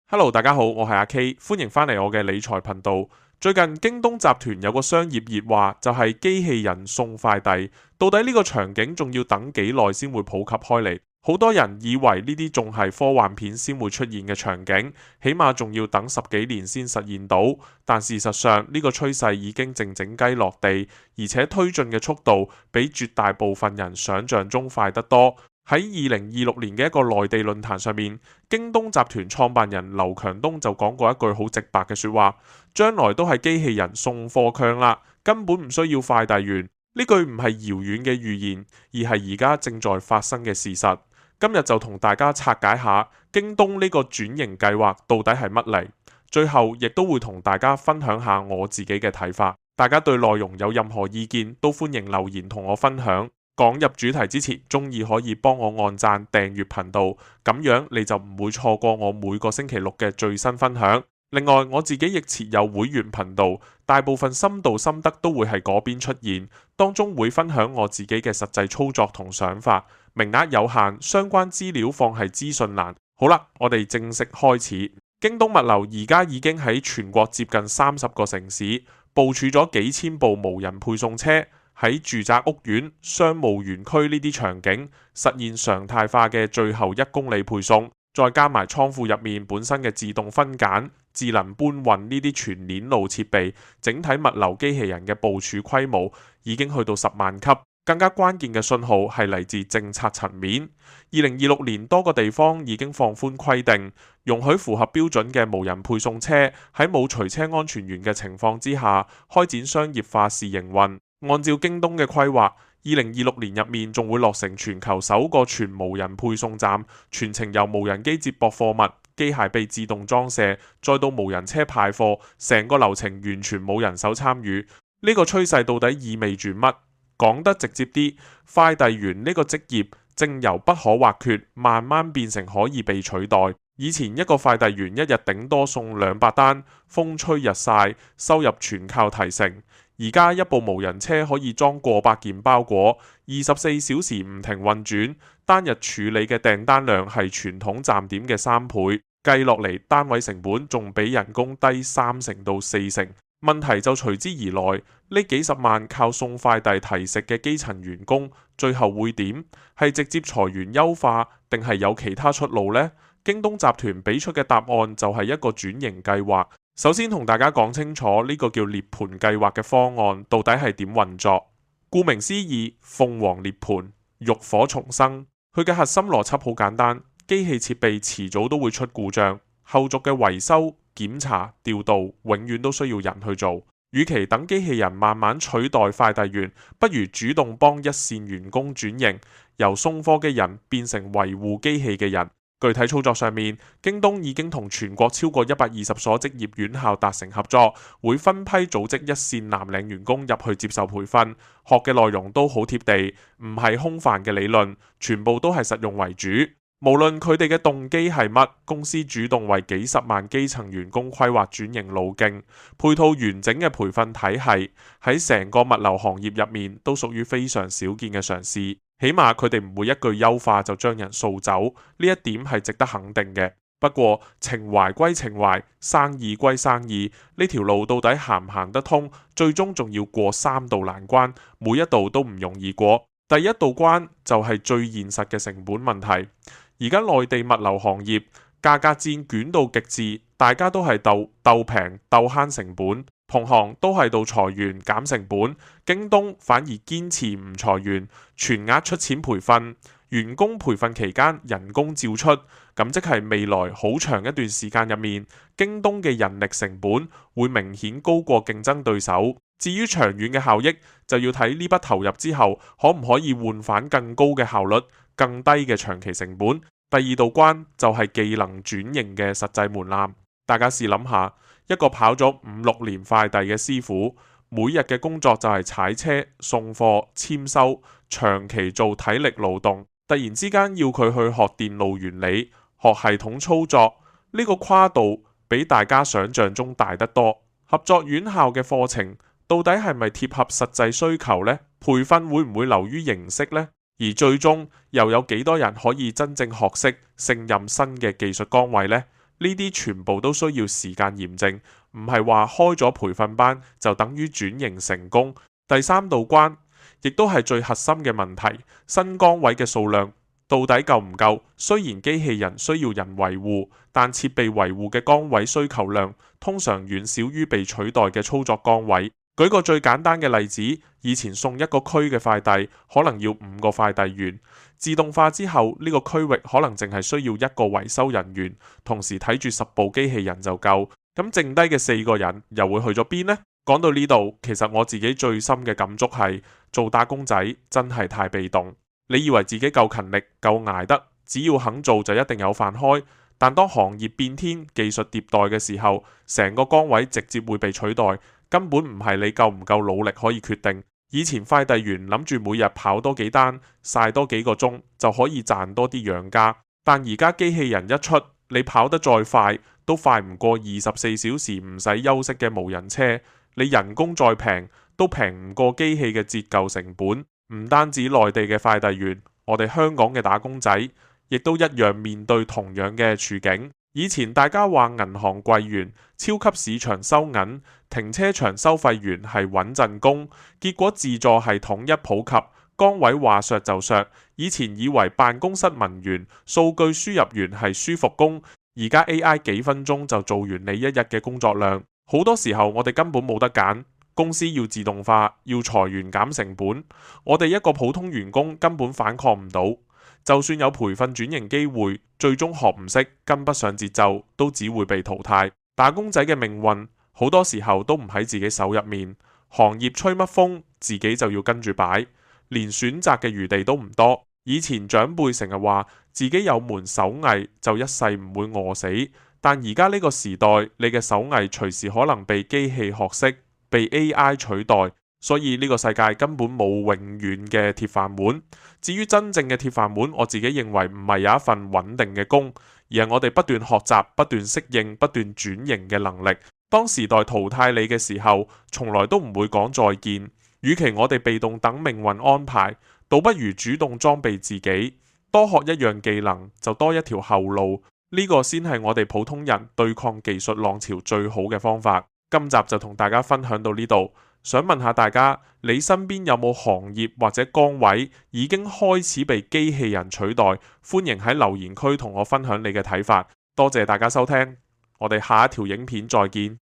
Hello，大家好，我係阿 K，歡迎返嚟我嘅理財頻道。最近京東集團有個商業熱話，就係機器人送快遞。到底呢個場景仲要等幾耐先會普及開嚟？好多人以為呢啲仲係科幻片先會出現嘅場景，起碼仲要等10幾年先實現到。但事實上呢個趨勢已經靜雞落地，而且推進嘅速度比絕大部分人想象中快得多。喺2026年嘅一個內地論壇上面，京東集團創辦人劉強東就講過一句好直白嘅說話：將來都係機器人送貨強啦，根本唔需要快遞員。呢句唔係遙遠嘅預言，而係而家正在發生嘅事實。今日就同大家拆解下京東呢個轉型計劃到底係乜嚟，最後亦都會同大家分享下我自己嘅睇法。大家對內容有任何意見都歡迎留言同我分享。講入主題之前，鍾意可以幫我按讚訂閱頻道，咁樣你就唔會錯過我每個星期六嘅最新分享。另外，我自己亦設有會員頻道，大部分深度心得都會喺嗰邊出現，當中會分享我自己嘅實際操作同想法。名額有限，相關資料放喺資訊欄。好啦，我哋正式開始。京東物流而家已經喺全國接近30個城市部署咗幾千部無人配送車。喺住宅屋苑、商務園區呢啲場景實現常態化嘅最後1公里配送，再加埋倉庫入面本身嘅自動分揀、智能搬運呢啲全鏈路設備，整體物流機器人嘅部署規模已經去到10萬級。更加關鍵嘅信號係嚟自政策層面。2026年多個地方已經放寬規定，容許符合標準嘅無人配送車喺冇隨車安全員嘅情況之下開展商業化試營運。按照京東嘅規劃，2026年入面仲會落成全球首個全無人配送站，全程由無人機接駁貨物，機械臂自動裝卸，再到無人車派貨，成個流程完全冇人手參與。呢個趨勢到底意味住乜？講得直接啲，快遞員呢個職業正由不可或缺，慢慢變成可以被取代。以前一個快遞員一日頂多送200單，風吹日曬，收入全靠提成。而家一部無人車可以裝過百件包裹，24小時唔停運轉，單日處理嘅訂單量係傳統站點嘅3倍，計落嚟單位成本仲比人工低30%到40%。問題就隨之而來，呢幾十萬靠送快遞提食嘅基層員工，最後會點？係直接裁員優化，定係有其他出路呢？京東集團俾出嘅答案就係一個轉型計劃。首先同大家講清楚呢個叫涅槃計劃嘅方案到底係點運作。顧名思義，鳳凰涅槃，浴火重生。佢嘅核心邏輯好簡單，機器設備遲早都會出故障，後續嘅維修、檢查、調度永遠都需要人去做。與其等機器人慢慢取代快遞員，不如主動幫一線員工轉型，由送貨嘅人變成維護機器嘅人。具體操作上面，京東已經同全國超過120所職業院校達成合作，會分批組織一線藍領員工入去接受培訓，學嘅內容都好貼地，唔係空泛嘅理論，全部都係實用為主。無論佢哋嘅動機係乜，公司主動為幾十萬基層員工規劃轉型路徑，配套完整嘅培訓體系，喺成個物流行業入面都屬於非常少見嘅嘗試。起碼佢哋唔會一句優化就將人掃走，呢一點係值得肯定嘅。不過情懷歸情懷，生意歸生意，呢條路到底行唔行得通，最終仲要過3道難關，每一道都唔容易過。第一道關就係最現實嘅成本問題。而家內地物流行業價格戰捲到極致，大家都係鬥平鬥慳成本，同行都係度裁員減成本，京東反而堅持唔裁員，全額出錢培訓，員工培訓期間人工照出，咁即係未來好長一段時間入面，京東嘅人力成本會明顯高過競爭對手。至於長遠嘅效益，就要睇呢筆投入之後可唔可以換返更高嘅效率、更低嘅長期成本。第二道關就係技能轉型嘅實際門檻。大家試諗下，一個跑咗5-6年快遞嘅師傅，每日嘅工作就係踩車、送貨、簽收，長期做體力勞動，突然之間要佢去學電路原理、學系統操作，呢個跨度比大家想象中大得多。合作院校嘅課程到底係咪貼合實際需求呢？培訓會唔會流於形式呢？而最終又有幾多人可以真正學識勝任新嘅技術崗位呢？呢啲全部都需要時間驗證，唔係話開咗培訓班就等於轉型成功。第三道關，亦都係最核心嘅問題，新崗位嘅數量到底夠唔夠？雖然機器人需要人維護，但設備維護嘅崗位需求量通常遠少於被取代嘅操作崗位。舉個最簡單嘅例子，以前送一個區嘅快遞可能要5個快遞員，自動化之後呢個區域可能淨係需要1個維修人員，同時睇住10部機器人就夠。咁剩低嘅4個人又會去咗邊呢？講到呢度，其實我自己最深嘅感觸係，做打工仔真係太被動。你以為自己夠勤力、夠捱得，只要肯做就一定有飯開。但當行業變天、技術迭代嘅時候，成個崗位直接會被取代，根本唔係你夠唔夠努力可以決定。以前快遞員諗住每日跑多幾單，曬多幾個鐘就可以賺多啲養家，但而家機器人一出，你跑得再快都快唔過24小時唔使休息嘅無人車，你人工再平都平唔過機器嘅折舊成本。唔單止內地嘅快遞員，我哋香港嘅打工仔亦都一樣面對同樣嘅處境。以前大家話銀行櫃員、超級市場收銀、停車場收費員係穩陣工，結果自助系統一普及，崗位話削就削。以前以為辦公室文員、數據輸入員係舒服工，而家 AI 幾分鐘就做完你一日嘅工作量。好多時候我哋根本冇得揀，公司要自動化，要裁員減成本，我哋一個普通員工根本反抗唔到。就算有培訓轉型機會，最終學唔識，跟不上節奏，都只會被淘汰。打工仔嘅命運好多時候都唔喺自己手入面，行業吹乜風，自己就要跟住擺，連選擇嘅餘地都唔多。以前長輩成日話自己有門手藝就一世唔會餓死，但而家呢個時代，你嘅手藝隨時可能被機器學識，被 AI 取代。所以呢個世界根本冇永遠嘅鐵飯碗。至於真正嘅鐵飯碗，我自己認為唔係有一份穩定嘅工，而係我哋不斷學習、不斷適應、不斷轉型嘅能力。當時代淘汰你嘅時候，從來都唔會講再見。與其我哋被動等命運安排，倒不如主動裝備自己，多學一樣技能就多一條後路。呢個先係我哋普通人對抗技術浪潮最好嘅方法。今集就同大家分享到呢度。想問下大家，你身邊有冇行業或者崗位已經開始被機器人取代？歡迎喺留言區同我分享你嘅睇法。多謝大家收聽，我哋下一條影片再見。